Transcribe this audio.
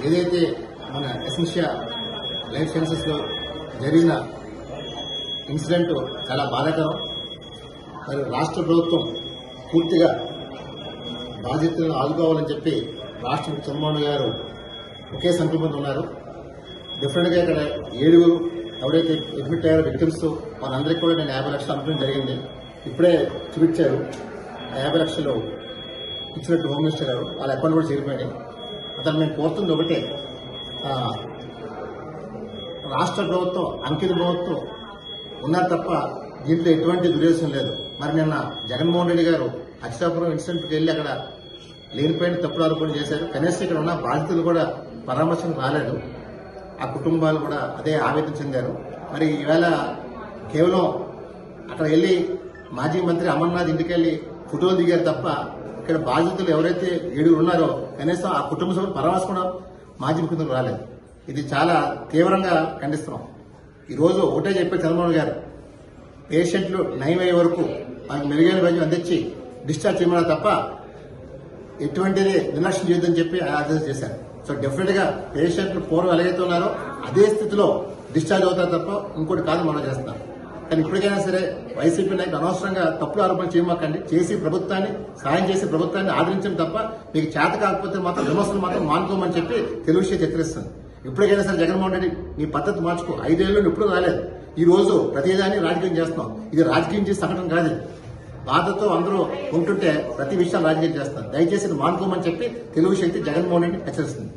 ఏదైతే మన Essentia life sciences లో జరిగిన ఇన్సిడెంట్ చాలా బాధాకరం. మరి రాష్ట్ర ప్రభుత్వం పూర్తిగా బాధ్యతలను ఆదుకోవాలని చెప్పి రాష్ట్ర చంద్రబాబు గారు ఒకే సంకల్పంతో ఉన్నారు. డిఫరెంట్ గా ఇక్కడ 7 ఎవరైతే అడ్మిట్ అయ్యారో విక్టిమ్స్ వాళ్ళందరికీ కూడా నేను 50 లక్షలు అనుకోవడం జరిగింది. ఇప్పుడే చూపించారు 50 లక్షలు ఇచ్చినట్టు హోమ్ మినిస్టర్ గారు, వాళ్ళ అకౌంట్ కూడా చేరిపోయినాయి. అతను మేము కోరుతుంది ఒకటే, రాష్ట్ర ప్రభుత్వం అంకిత ప్రభుత్వం ఉన్నారు తప్ప దీంట్లో ఎటువంటి దుర్యోచన లేదు. మరి నిన్న జగన్మోహన్ రెడ్డి గారు అక్షరాపురం ఇన్సిడెంట్కి వెళ్లి అక్కడ లేనిపోయిన తప్పుడు ఆరోపణలు చేశారు. కనీసం ఇక్కడ ఉన్న బాధితులు కూడా పరామర్శకు రాలేదు. ఆ కుటుంబాలు కూడా అదే ఆవేదన చెందారు. మరి ఈవేళ కేవలం అక్కడ వెళ్లి మాజీ మంత్రి అమర్నాథ్ ఇంటికి వెళ్లి ఫోటోలు దిగారు తప్ప ఇక్కడ బాధితులు ఎవరైతే 7 ఉన్నారో కనీసం ఆ కుటుంబ సభ్యులు పరామర్శ కూడా మాజీ ముఖ్యమంత్రి రాలేదు. ఇది చాలా తీవ్రంగా ఖండిస్తున్నాం. ఈ రోజు ఒకటే చెప్పే చంద్రబాబు గారు, పేషెంట్లు నయమయ్యే వరకు మనకు మెరుగైన వైద్యం అందించి డిశ్చార్జ్ చేయమన్నారు తప్ప ఎటువంటిది నిర్లక్ష్యం చేయొద్దని చెప్పి ఆదేశం చేశారు. సో డెఫినెట్ గా పేషెంట్లు పూర్వం ఎలాగైతే ఉన్నారో అదే స్థితిలో డిశ్చార్జ్ అవుతారు తప్ప ఇంకోటి కాదు మనం చేస్తున్నాం. కానీ ఇప్పటికైనా సరే వైసీపీ నాయకులు అనవసరంగా తప్పుడు ఆరోపణలు చేయమాకండి. చేసి ప్రభుత్వాన్ని సాయం చేసి ప్రభుత్వాన్ని ఆదరించడం తప్ప మీకు చేత కాకపోతే మాత్రం విమర్శలు మాత్రం మానుకోమని చెప్పి తెలుగుదేశం హెచ్చరిస్తుంది. ఇప్పటికైనా సరే జగన్మోహన్ రెడ్డి నీ పద్ధతి మార్చుకో. 5 ఏళ్ళు ఇప్పుడు రాలేదు. ఈ రోజు ప్రతిదాన్ని రాజకీయం చేస్తున్నాం. ఇది రాజకీయం చేసే సంఘటన కాదు. బాధతో అందరూ ఉంటుంటే ప్రతి విషయాలు రాజకీయం చేస్తారు. దయచేసి మానుకోమని చెప్పి తెలుగు శక్తి జగన్మోహన్ రెడ్డి హెచ్చరిస్తుంది.